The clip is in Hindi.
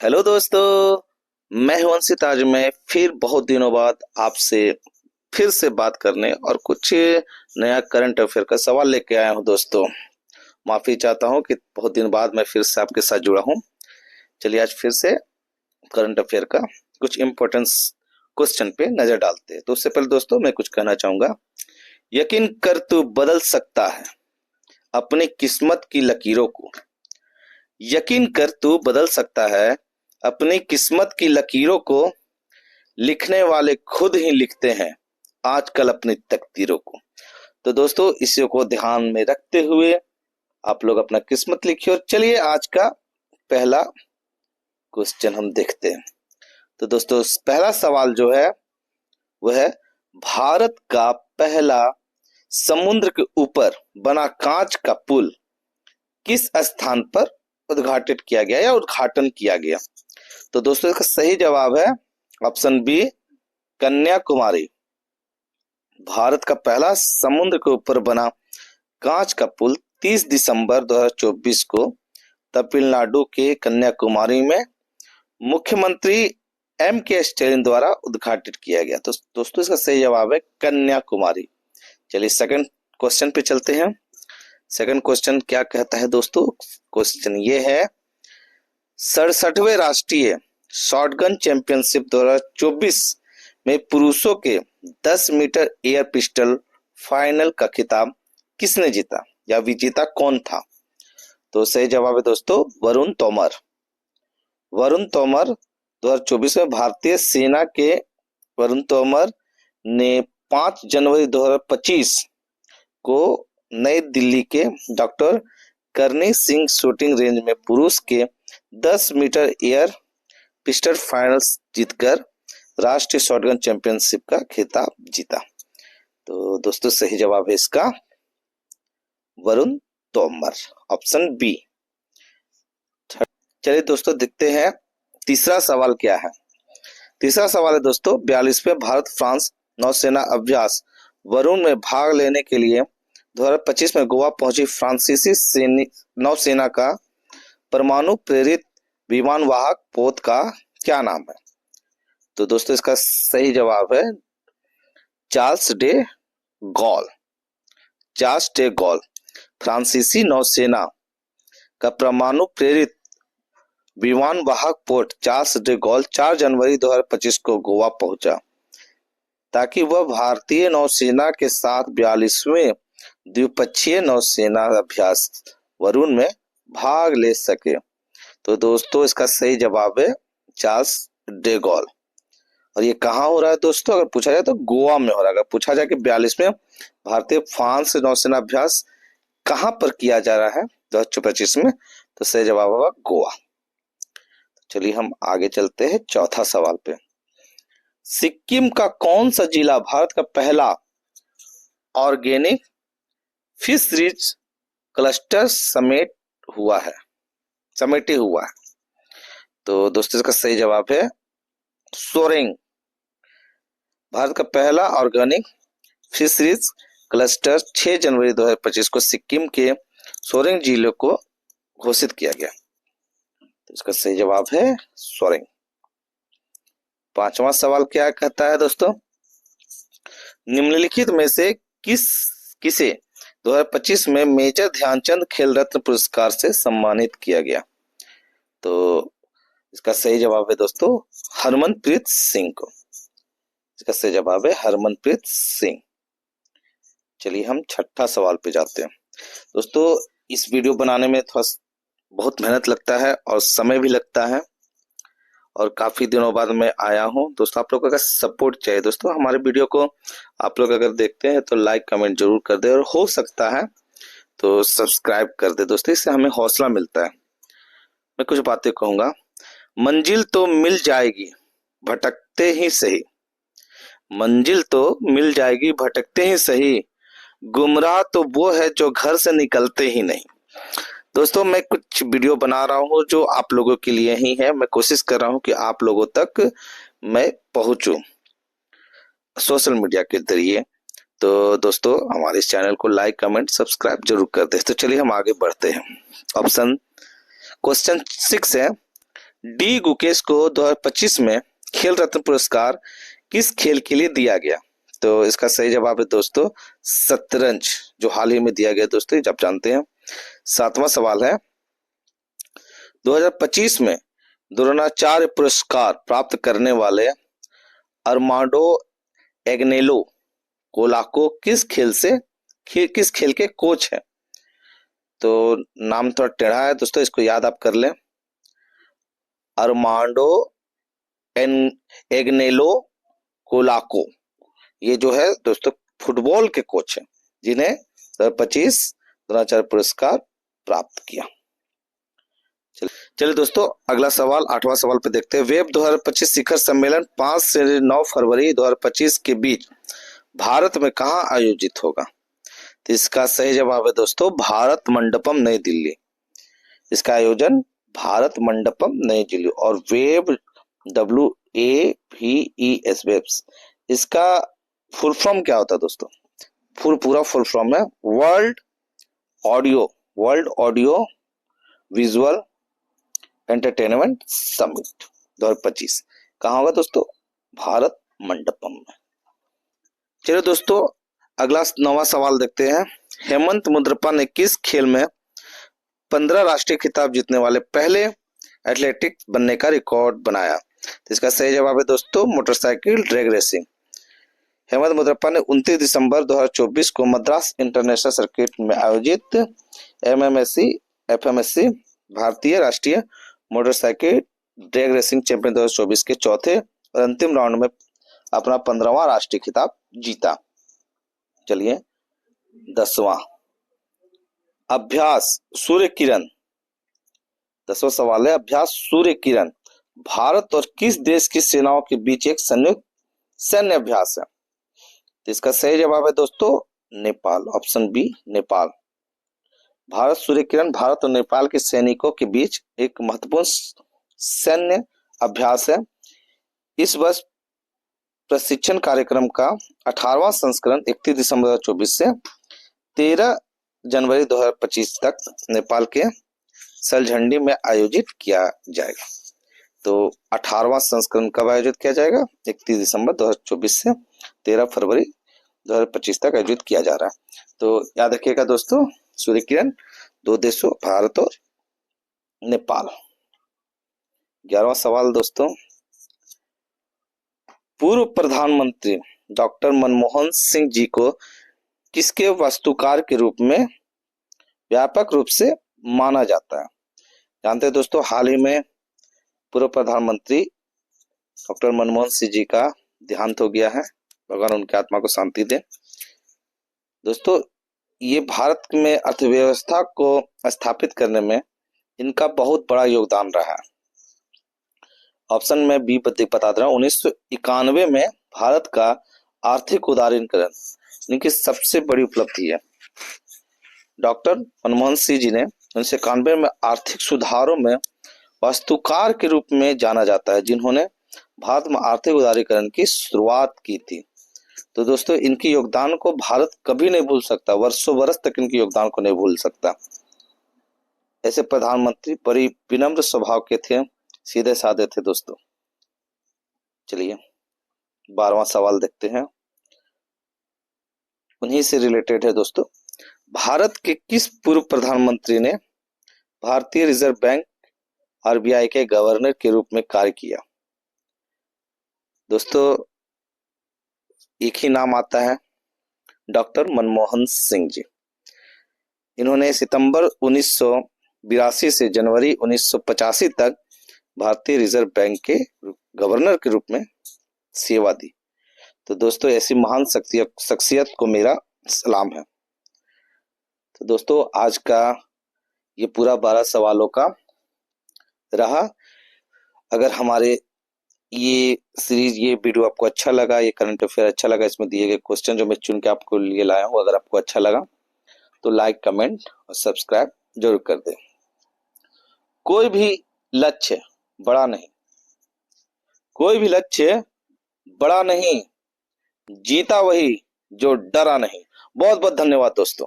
हेलो दोस्तों, मैं हूं अंशित। आज मैं फिर बहुत दिनों बाद आपसे फिर से बात करने और कुछ नया करंट अफेयर का सवाल लेके आया हूं। दोस्तों, माफी चाहता हूं कि बहुत दिन बाद मैं फिर से आपके साथ जुड़ा हूं। चलिए आज फिर से करंट अफेयर का कुछ इम्पोर्टेंस क्वेश्चन पे नजर डालते हैं। तो उससे पहले दोस्तों मैं कुछ कहना चाहूंगा। यकीन कर तू बदल सकता है अपनी किस्मत की लकीरों को। यकीन कर तू बदल सकता है अपनी किस्मत की लकीरों को। लिखने वाले खुद ही लिखते हैं आजकल अपनी तकदीरों को। तो दोस्तों, इसी को ध्यान में रखते हुए आप लोग अपना किस्मत लिखिए। और चलिए आज का पहला क्वेश्चन हम देखते हैं। तो दोस्तों, पहला सवाल जो है वह है, भारत का पहला समुद्र के ऊपर बना कांच का पुल किस स्थान पर उद्घाटित किया गया या उद्घाटन किया गया। तो दोस्तों, इसका सही जवाब है ऑप्शन बी, कन्याकुमारी। भारत का पहला समुद्र के ऊपर बना कांच का पुल 30 दिसंबर 2024 को तमिलनाडु के कन्याकुमारी में मुख्यमंत्री के स्टालिन द्वारा उद्घाटित किया गया। तो दोस्तों, इसका सही जवाब है कन्याकुमारी। चलिए सेकंड क्वेश्चन पे चलते हैं। सेकंड क्वेश्चन क्या कहता है दोस्तों? क्वेश्चन ये है, 67वें राष्ट्रीय शॉटगन चैंपियनशिप 2024 में पुरुषों के 10 मीटर एयर पिस्टल फाइनल का खिताब किसने जीता या विजेता कौन था? तो सही जवाब है दोस्तों वरुण तोमर। वरुण तोमर 2024 में भारतीय सेना के वरुण तोमर ने 5 जनवरी 2025 को नई दिल्ली के डॉक्टर करनी सिंह शूटिंग रेंज में पुरुष के 10 मीटर एयर पिस्टल फाइनल्स जीतकर राष्ट्रीय शॉटगन चैंपियनशिप का खिताब जीता। तो दोस्तों, सही जवाब है इसका वरुण तोमर, ऑप्शन बी। चलिए दोस्तों देखते हैं तीसरा सवाल क्या है। तीसरा सवाल है दोस्तों, 42वें भारत फ्रांस नौसेना अभ्यास वरुण में भाग लेने के लिए 2025 में गोवा पहुंची फ्रांसीसी नौसेना का परमाणु प्रेरित विमान वाहक पोत का क्या नाम है? तो दोस्तों, इसका सही जवाब है Charles de Gaulle. Charles de Gaulle फ्रांसीसी नौसेना का परमाणु प्रेरित विमान वाहक पोत चार्ल्स डे गॉल 4 जनवरी 2025 को गोवा पहुंचा ताकि वह भारतीय नौसेना के साथ 42वें द्विपक्षीय नौसेना अभ्यास वरुण में भाग ले सके। तो दोस्तों, इसका सही जवाब है चार्ल्स डे गॉल। और ये कहाँ हो रहा है दोस्तों? अगर पूछा जाए तो गोवा में हो रहा है। अगर पूछा जाए कि 42वें भारतीय फ्रांस नौसेना अभ्यास कहाँ पर किया जा रहा है 2025 में, तो सही जवाब होगा गोवा। चलिए हम आगे चलते हैं चौथा सवाल पे। सिक्किम का कौन सा जिला भारत का पहला ऑर्गेनिक फिशरीज क्लस्टर समेटे हुआ है? तो दोस्तों, इसका सही जवाब है सोरेंग। भारत का पहला ऑर्गेनिक फिशरीज क्लस्टर 6 जनवरी 2025 को सिक्किम के सोरेंग जिले को घोषित किया गया। तो इसका सही जवाब है सोरेंग। पांचवा सवाल क्या कहता है दोस्तों? निम्नलिखित में से किसे 2025 में मेजर ध्यानचंद खेल रत्न पुरस्कार से सम्मानित किया गया? तो इसका सही जवाब है दोस्तों हरमनप्रीत सिंह को। इसका सही जवाब है हरमनप्रीत सिंह। चलिए हम छठा सवाल पे जाते हैं। दोस्तों, इस वीडियो बनाने में थोड़ा बहुत मेहनत लगता है और समय भी लगता है और काफी दिनों बाद मैं आया हूं। दोस्तों, आप लोगों का सपोर्ट चाहिए। दोस्तों, हमारे वीडियो को आप लोग अगर देखते हैं तो लाइक कमेंट जरूर कर दे और हो सकता है तो सब्सक्राइब कर दे दोस्तों, इससे हमें हौसला मिलता है। मैं कुछ बातें कहूंगा। मंजिल तो मिल जाएगी भटकते ही सही। मंजिल तो मिल जाएगी भटकते ही सही, गुमराह तो वो है जो घर से निकलते ही नहीं। दोस्तों, मैं कुछ वीडियो बना रहा हूँ जो आप लोगों के लिए ही है। मैं कोशिश कर रहा हूँ कि आप लोगों तक मैं पहुंचूं सोशल मीडिया के जरिए। तो दोस्तों, हमारे इस चैनल को लाइक कमेंट सब्सक्राइब जरूर कर दे। तो चलिए हम आगे बढ़ते हैं। ऑप्शन क्वेश्चन 6 है, डी गुकेश को 2025 में खेल रत्न पुरस्कार किस खेल के लिए दिया गया? तो इसका सही जवाब है दोस्तों शतरंज, जो हाल ही में दिया गया दोस्तों, आप जानते हैं। 7वां सवाल है 2025 में द्रोणाचार्य पुरस्कार प्राप्त करने वाले अरमांडो एग्नेलो कोलाको किस खेल के कोच है? तो नाम थोड़ा टेढ़ा है दोस्तों, इसको याद आप कर लें। अरमांडो एग्नेलो कोलाको, ये जो है दोस्तों फुटबॉल के कोच हैं, जिन्हें 2025 द्रोणाचार्य पुरस्कार प्राप्त किया। चलिए दोस्तों अगला सवाल 8वां सवाल पे देखते हैं। वेब 2025 शिखर सम्मेलन 5 से 9 फरवरी 2025 के बीच भारत में कहाँ आयोजित होगा? तो इसका सही जवाब है दोस्तों भारत मंडपम नई दिल्ली। इसका आयोजन भारत मंडपम नई दिल्ली। और वेब WAVES वेब्स, इसका फुल फॉर्म क्या होता है दोस्तों? पूरा फुल फॉर्म है world audio visual entertainment summit 2025। कहाँ होगा दोस्तों? भारत मंडपम में। चलिए दोस्तों अगला 9वां सवाल देखते हैं। हेमंत मुद्रप्पा ने किस खेल में 15 राष्ट्रीय खिताब जीतने वाले पहले एथलेटिक बनने का रिकॉर्ड बनाया? तो इसका सही जवाब है दोस्तों मोटरसाइकिल ड्रैग रेसिंग। हेमंत मुद्रप्पा ने 29 दिसंबर 2024 को मद्रास इंटरनेशनल सर्किट में आयोजित FMSC भारतीय राष्ट्रीय मोटरसाइकिल ड्रैग रेसिंग चैंपियन 2024 के चौथे और अंतिम राउंड में अपना 15वां राष्ट्रीय खिताब जीता। चलिए 10वां अभ्यास सूर्य किरण। 10वां सवाल है अभ्यास सूर्य किरण भारत और किस देश की सेनाओं के बीच एक संयुक्त सैन्य अभ्यास है? तो इसका सही जवाब है दोस्तों नेपाल, ऑप्शन बी नेपाल। भारत सूर्य किरण भारत और नेपाल के सैनिकों के बीच एक महत्वपूर्ण सैन्य अभ्यास है। इस वर्ष प्रशिक्षण कार्यक्रम का 18वां संस्करण 31 दिसंबर 2024 से 13 जनवरी 2025 तक नेपाल के सलझंडी में आयोजित किया जाएगा। तो 18वां संस्करण कब आयोजित किया जाएगा? 31 दिसंबर 2024 से 13 फरवरी 2025 तक आयोजित किया जा रहा है। तो याद रखिएगा दोस्तों सूर्य किरण 2 देशों भारत और नेपाल। 11वां सवाल दोस्तों पूर्व प्रधानमंत्री डॉक्टर मनमोहन सिंह जी को किसके वास्तुकार के रूप में व्यापक रूप से माना जाता है? जानते हैं दोस्तों हाल ही में पूर्व प्रधानमंत्री डॉक्टर मनमोहन सिंह जी का देहांत हो गया है, भगवान उनकी आत्मा को शांति दे। दोस्तों ये भारत में अर्थव्यवस्था को स्थापित करने में इनका बहुत बड़ा योगदान रहा है। ऑप्शन में बी बता दे रहा हूँ। 1991 में भारत का आर्थिक उदारीकरण इनकी सबसे बड़ी उपलब्धि है। डॉक्टर मनमोहन सिंह जी ने 1991 में आर्थिक सुधारों में वास्तुकार के रूप में जाना जाता है, जिन्होंने भारत में आर्थिक उदारीकरण की शुरुआत की थी। तो दोस्तों इनके योगदान को भारत कभी नहीं भूल सकता, वर्षों वर्ष तक इनके योगदान को नहीं भूल सकता। ऐसे प्रधानमंत्री बड़ी विनम्र स्वभाव के थे, सीधे साधे थे दोस्तों। चलिए 12वां सवाल देखते हैं, उन्हीं से रिलेटेड है दोस्तों। भारत के किस पूर्व प्रधानमंत्री ने भारतीय रिजर्व बैंक RBI के गवर्नर के रूप में कार्य किया? दोस्तों एक ही नाम आता है डॉक्टर मनमोहन सिंह जी। इन्होंने सितंबर 1982 से जनवरी 1985 तक भारतीय रिजर्व बैंक के गवर्नर के रूप में सेवा दी। तो दोस्तों ऐसी महान शख्सियत को मेरा सलाम है। तो दोस्तों आज का ये पूरा 12 सवालों का रहा। अगर हमारे ये सीरीज ये वीडियो आपको अच्छा लगा, ये करंट अफेयर अच्छा लगा, इसमें दिए गए क्वेश्चन जो मैं चुन के आपको लिए लाया हूँ, अगर आपको अच्छा लगा तो लाइक कमेंट और सब्सक्राइब जरूर कर दें। कोई भी लक्ष्य बड़ा नहीं, कोई भी लक्ष्य बड़ा नहीं, जीता वही जो डरा नहीं। बहुत बहुत धन्यवाद दोस्तों।